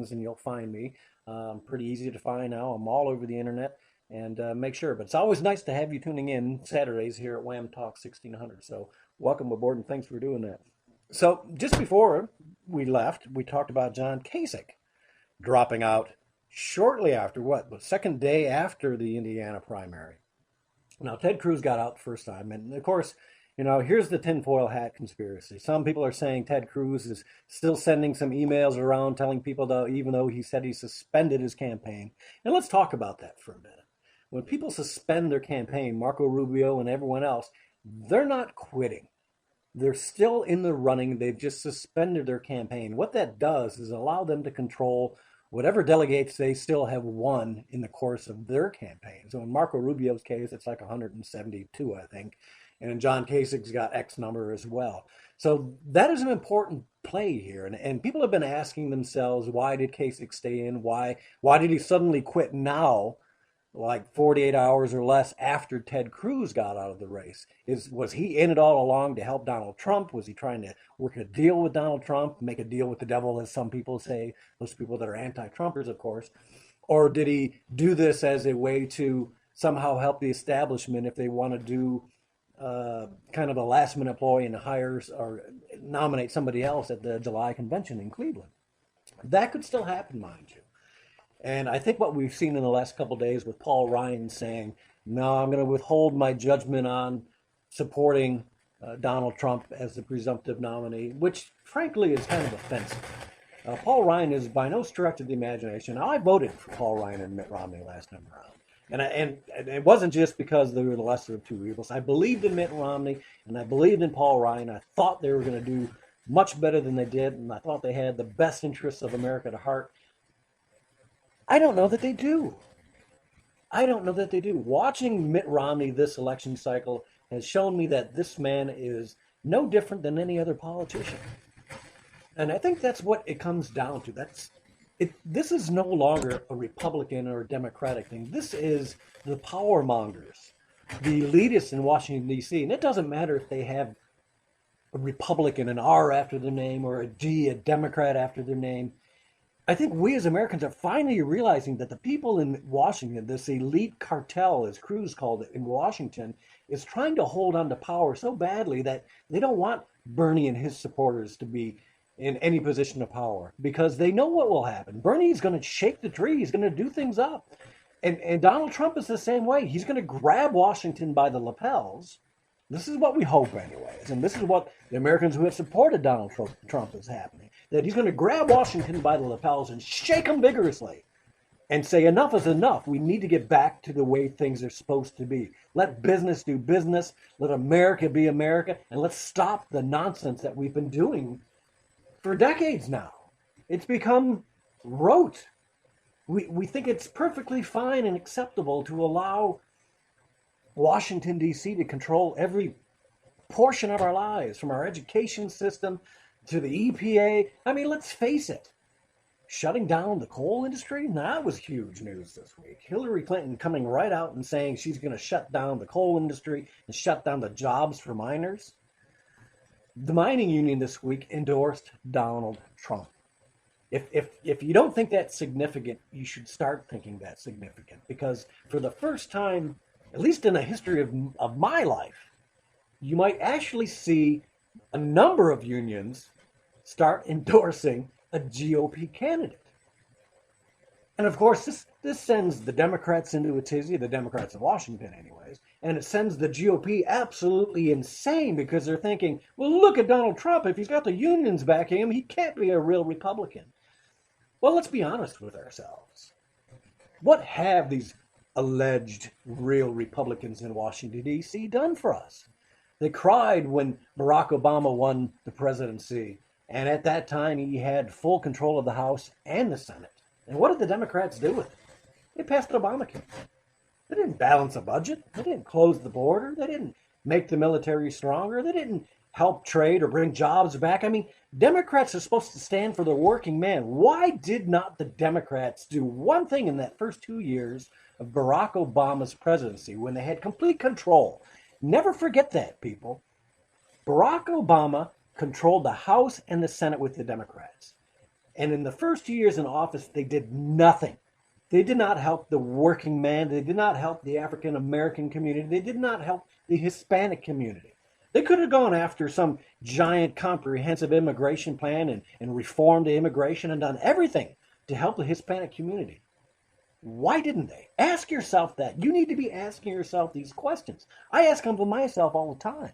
Wellings, and you'll find me. Pretty easy to find now. I'm all over the internet, and make sure. But it's always nice to have you tuning in Saturdays here at Wham Talk 1600. So welcome aboard, and thanks for doing that. So just before we left, we talked about John Kasich dropping out shortly after what? The second day after the Indiana primary. Now, Ted Cruz got out the first time, and of course, here's the tinfoil hat conspiracy. Some people are saying Ted Cruz is still sending some emails around telling people that even though he said he suspended his campaign. And let's talk about that for a minute. When people suspend their campaign, Marco Rubio and everyone else, they're not quitting. They're still in the running. They've just suspended their campaign. What that does is allow them to control whatever delegates they still have won in the course of their campaign. So in Marco Rubio's case, it's like 172, I think. And in John Kasich's got X number as well. So that is an important play here. And people have been asking themselves, why did Kasich stay in? Why did he suddenly quit now, like 48 hours or less after Ted Cruz got out of the race? Was he in it all along to help Donald Trump? Was he trying to work a deal with Donald Trump, make a deal with the devil, as some people say, those people that are anti-Trumpers, of course? Or did he do this as a way to somehow help the establishment if they want to do kind of a last-minute ploy and hires or nominate somebody else at the July convention in Cleveland? That could still happen, mind you. And I think what we've seen in the last couple of days with Paul Ryan saying, no, I'm going to withhold my judgment on supporting Donald Trump as the presumptive nominee, which frankly is kind of offensive. Paul Ryan is by no stretch of the imagination. Now, I voted for Paul Ryan and Mitt Romney last time around. And it wasn't just because they were the lesser of two evils. I believed in Mitt Romney and I believed in Paul Ryan. I thought they were going to do much better than they did, and I thought they had the best interests of America at heart. I don't know that they do. Watching Mitt Romney this election cycle has shown me that this man is no different than any other politician. And I think that's what it comes down to. This is no longer a Republican or a Democratic thing. This is the power mongers, the elitists in Washington, D.C. And it doesn't matter if they have a Republican, an R after their name, or a D, a Democrat after their name. I think we as Americans are finally realizing that the people in Washington, this elite cartel, as Cruz called it in Washington, is trying to hold on to power so badly that they don't want Bernie and his supporters to be in any position of power because they know what will happen. Bernie's going to shake the tree. He's going to do things up. And Donald Trump is the same way. He's going to grab Washington by the lapels. This is what we hope anyways. And this is what the Americans who have supported Donald Trump is happening. That he's going to grab Washington by the lapels and shake them vigorously and say, enough is enough. We need to get back to the way things are supposed to be. Let business do business. Let America be America. And let's stop the nonsense that we've been doing for decades now. It's become rote. We think it's perfectly fine and acceptable to allow Washington, D.C. to control every portion of our lives, from our education system to the EPA. I mean, let's face it. Shutting down the coal industry? That was huge news this week. Hillary Clinton coming right out and saying she's going to shut down the coal industry and shut down the jobs for miners. The mining union this week endorsed Donald Trump. If you don't think that's significant, you should start thinking that's significant. Because for the first time, at least in the history of my life, you might actually see a number of unions start endorsing a GOP candidate. And of course, this sends the Democrats into a tizzy, the Democrats in Washington anyways, and it sends the GOP absolutely insane because they're thinking, well, look at Donald Trump. If he's got the unions backing him, he can't be a real Republican. Well, let's be honest with ourselves. What have these alleged real Republicans in Washington, D.C. done for us? They cried when Barack Obama won the presidency, and at that time he had full control of the House and the Senate. And what did the Democrats do with it? They passed Obamacare. They didn't balance a budget. They didn't close the border. They didn't make the military stronger. They didn't help trade or bring jobs back. I mean, Democrats are supposed to stand for the working man. Why did not the Democrats do one thing in that first 2 years of Barack Obama's presidency when they had complete control? Never forget that, people. Barack Obama controlled the House and the Senate with the Democrats. And in the first 2 years in office, they did nothing. They did not help the working man. They did not help the African American community. They did not help the Hispanic community. They could have gone after some giant comprehensive immigration plan and reformed the immigration and done everything to help the Hispanic community. Why didn't they? Ask yourself that. You need to be asking yourself these questions. I ask them to myself all the time.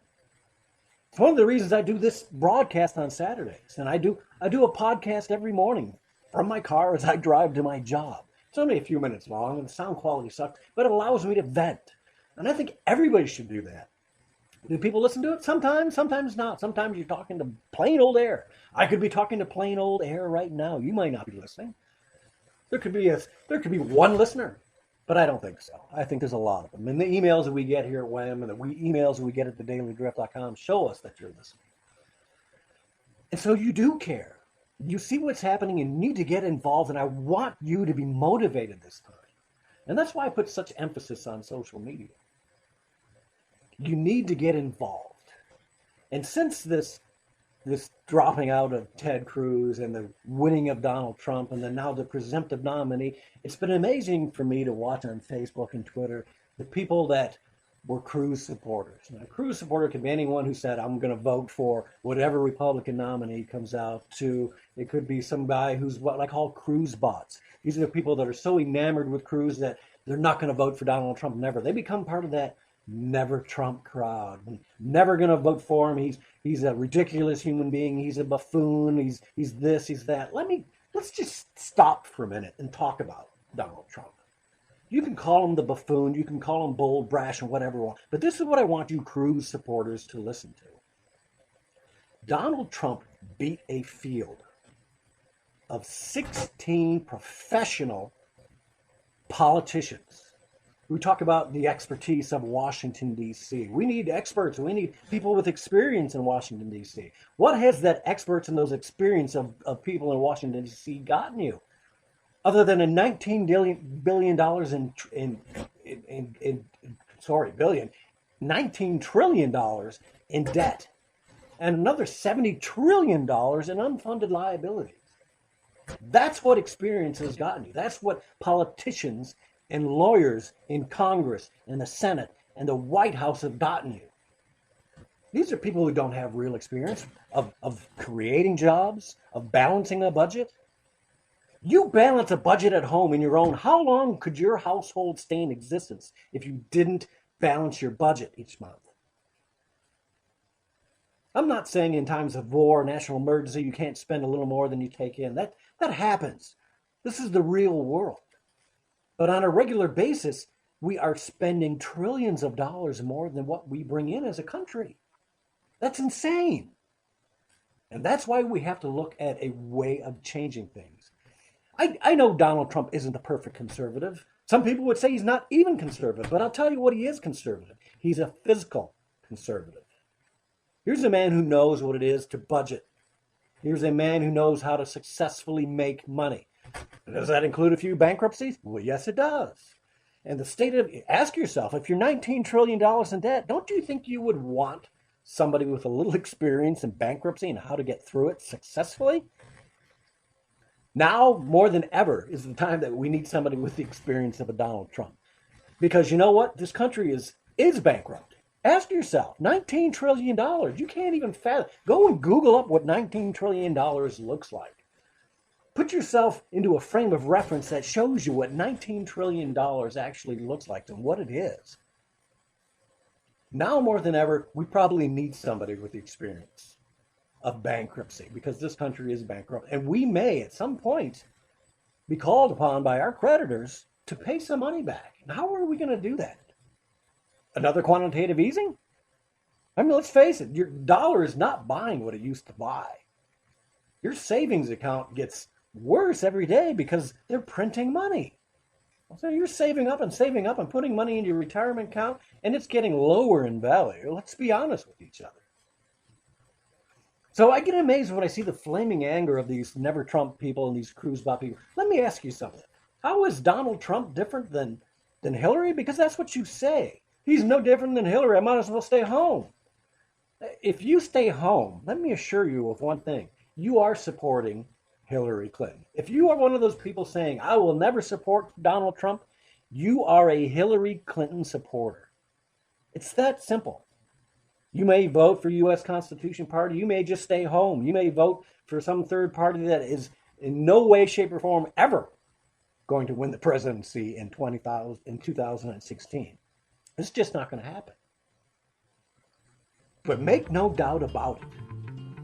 It's one of the reasons I do this broadcast on Saturdays. And I do a podcast every morning from my car as I drive to my job. It's only a few minutes long and the sound quality sucks, but it allows me to vent. And I think everybody should do that. Do people listen to it? Sometimes, sometimes not. Sometimes you're talking to plain old air. I could be talking to plain old air right now. You might not be listening. There could be one listener, but I don't think so. I think there's a lot of them. And the emails that we get here at WEM and the emails that we get at thedailydrift.com show us that you're listening. And so you do care. You see what's happening and you need to get involved, and I want you to be motivated this time. And that's why I put such emphasis on social media. You need to get involved. And since this dropping out of Ted Cruz and the winning of Donald Trump and then now the presumptive nominee, it's been amazing for me to watch on Facebook and Twitter the people that were Cruz supporters. Now, a Cruz supporter can be anyone who said, I'm going to vote for whatever Republican nominee comes out, to it could be some guy who's what I call Cruz bots. These are the people that are so enamored with Cruz that they're not going to vote for Donald Trump, never. They become part of that never Trump crowd. Never going to vote for him. He's a ridiculous human being. He's a buffoon. He's this, he's that. Let's just stop for a minute and talk about Donald Trump. You can call him the buffoon. You can call him bold, brash, and whatever you want. But this is what I want you Cruz supporters to listen to. Donald Trump beat a field of 16 professional politicians. We talk about the expertise of Washington, D.C. We need experts. We need people with experience in Washington, D.C. What has that experts and those experience of people in Washington, D.C. gotten you? Other than a $19 billion $19 trillion in debt and another $70 trillion in unfunded liabilities. That's what experience has gotten you. That's what politicians and lawyers in Congress and the Senate and the White House have gotten you. These are people who don't have real experience of creating jobs, of balancing a budget. You balance a budget at home in your own. How long could your household stay in existence if you didn't balance your budget each month? I'm not saying in times of war, national emergency, you can't spend a little more than you take in. That happens. This is the real world. But on a regular basis, we are spending trillions of dollars more than what we bring in as a country. That's insane. And that's why we have to look at a way of changing things. I know Donald Trump isn't the perfect conservative. Some people would say he's not even conservative, but I'll tell you what he is conservative. He's a fiscal conservative. Here's a man who knows what it is to budget. Here's a man who knows how to successfully make money. Does that include a few bankruptcies? Well, yes, it does. And ask yourself, if you're $19 trillion in debt, don't you think you would want somebody with a little experience in bankruptcy and how to get through it successfully? Now, more than ever, is the time that we need somebody with the experience of a Donald Trump. Because you know what? This country is bankrupt. Ask yourself, $19 trillion. You can't even fathom. Go and Google up what $19 trillion looks like. Put yourself into a frame of reference that shows you what $19 trillion actually looks like and what it is. Now more than ever, we probably need somebody with the experience of bankruptcy because this country is bankrupt. And we may, at some point, be called upon by our creditors to pay some money back. And how are we going to do that? Another quantitative easing? I mean, let's face it, your dollar is not buying what it used to buy. Your savings account gets worse every day because they're printing money. So you're saving up and putting money into your retirement account, and it's getting lower in value. Let's be honest with each other. So I get amazed when I see the flaming anger of these never Trump people and these Cruz bot people. Let me ask you something. How is Donald Trump different than Hillary? Because that's what you say. He's no different than Hillary. I might as well stay home. If you stay home, let me assure you of one thing. You are supporting Hillary Clinton. If you are one of those people saying, I will never support Donald Trump, you are a Hillary Clinton supporter. It's that simple. You may vote for U.S. Constitution Party. You may just stay home. You may vote for some third party that is in no way, shape, or form ever going to win the presidency in 2016. It's just not going to happen. But make no doubt about it.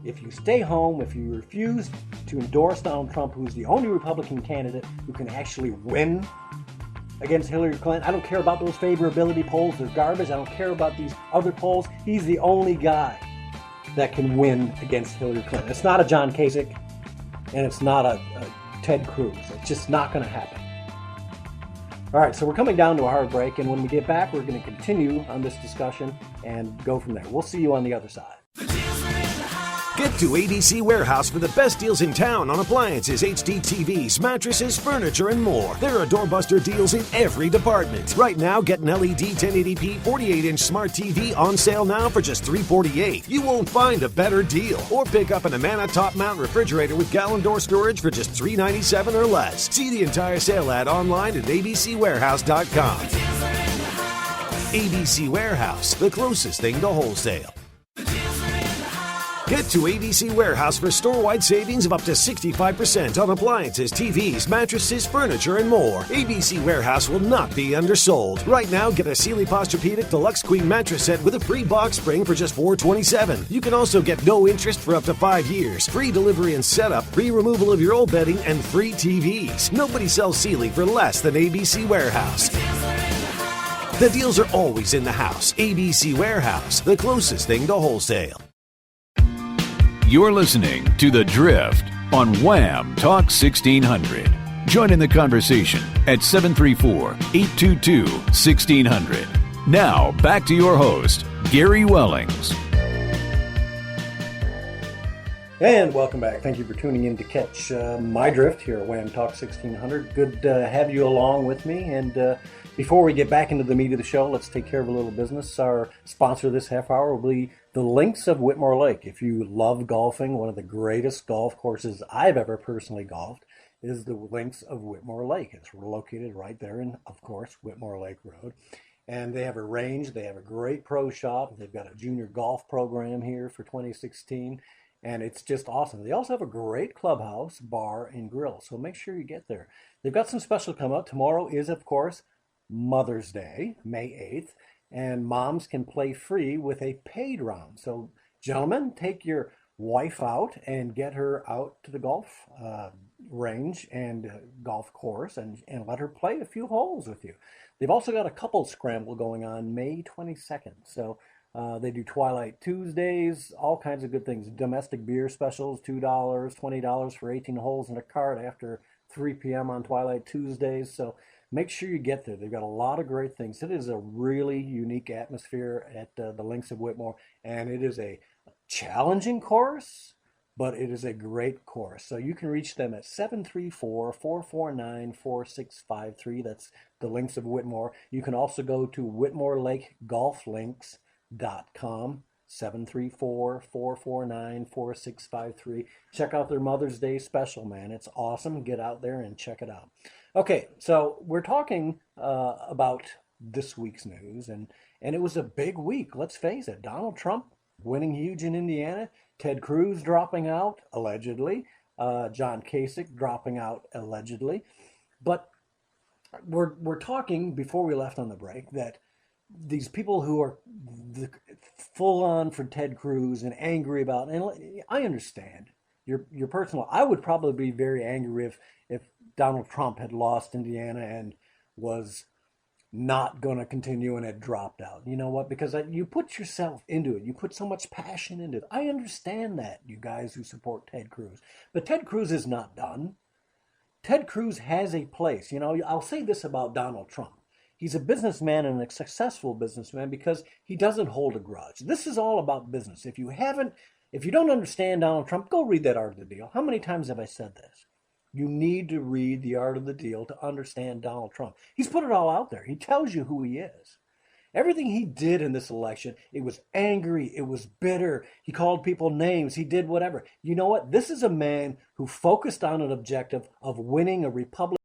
If you stay home, if you refuse to endorse Donald Trump, who's the only Republican candidate who can actually win against Hillary Clinton, I don't care about those favorability polls. They're garbage. I don't care about these other polls. He's the only guy that can win against Hillary Clinton. It's not a John Kasich, and it's not a Ted Cruz. It's just not going to happen. All right, so we're coming down to a hard break, and when we get back, we're going to continue on this discussion and go from there. We'll see you on the other side. Get to ABC Warehouse for the best deals in town on appliances, HD TVs, mattresses, furniture, and more. There are doorbuster deals in every department. Right now, get an LED 1080p 48-inch smart TV on sale now for just $348. You won't find a better deal. Or pick up an Amana top mount refrigerator with gallon door storage for just $397 or less. See the entire sale ad online at abcwarehouse.com. ABC Warehouse, the closest thing to wholesale. Get to ABC Warehouse for store-wide savings of up to 65% on appliances, TVs, mattresses, furniture, and more. ABC Warehouse will not be undersold. Right now, get a Sealy Posturepedic Deluxe Queen mattress set with a free box spring for just $427. You can also get no interest for up to 5 years, free delivery and setup, free removal of your old bedding, and free TVs. Nobody sells Sealy for less than ABC Warehouse. The deals are always in the house. ABC Warehouse, the closest thing to wholesale. You're listening to The Drift on Wham Talk 1600. Join in the conversation at 734-822-1600. Now, back to your host, Gary Wellings. And welcome back. Thank you for tuning in to catch my drift here at Wham Talk 1600. Good to have you along with me. And before we get back into the meat of the show, let's take care of a little business. Our sponsor this half hour will be the Links of Whitmore Lake. If you love golfing, one of the greatest golf courses I've ever personally golfed is the Links of Whitmore Lake. It's located right there in, of course, Whitmore Lake Road. And they have a range. They have a great pro shop. They've got a junior golf program here for 2016. And it's just awesome. They also have a great clubhouse, bar, and grill. So make sure you get there. They've got some special come up. Tomorrow is, of course, Mother's Day, May 8th. And moms can play free with a paid round. So, gentlemen, take your wife out and get her out to the golf range and golf course and let her play a few holes with you. They've also got a couples scramble going on May 22nd. So they do Twilight Tuesdays, all kinds of good things. Domestic beer specials, $2, $20 for 18 holes in a cart after 3 p.m. on Twilight Tuesdays. So make sure you get there. They've got a lot of great things. It is a really unique atmosphere at the Links of Whitmore, and it is a challenging course, but it is a great course. So you can reach them at 734-449-4653. That's the Links of Whitmore. You can also go to WhitmoreLakeGolfLinks.com, 734-449-4653. Check out their Mother's Day special, man. It's awesome. Get out there and check it out. Okay, so we're talking about this week's news, and it was a big week. Let's face it. Donald Trump winning huge in Indiana, Ted Cruz dropping out, allegedly, John Kasich dropping out, allegedly. But we're talking, before we left on the break, that these people who are full on for Ted Cruz and angry about, and I understand your personal. I would probably be very angry if Donald Trump had lost Indiana and was not going to continue and had dropped out. You know what? Because you put yourself into it. You put so much passion into it. I understand that, you guys who support Ted Cruz. But Ted Cruz is not done. Ted Cruz has a place. You know, I'll say this about Donald Trump. He's a businessman and a successful businessman because he doesn't hold a grudge. This is all about business. If you don't understand Donald Trump, go read that Art of the Deal. How many times have I said this? You need to read The Art of the Deal to understand Donald Trump. He's put it all out there. He tells you who he is. Everything he did in this election, it was angry, it was bitter. He called people names, he did whatever. You know what? This is a man who focused on an objective of winning a Republican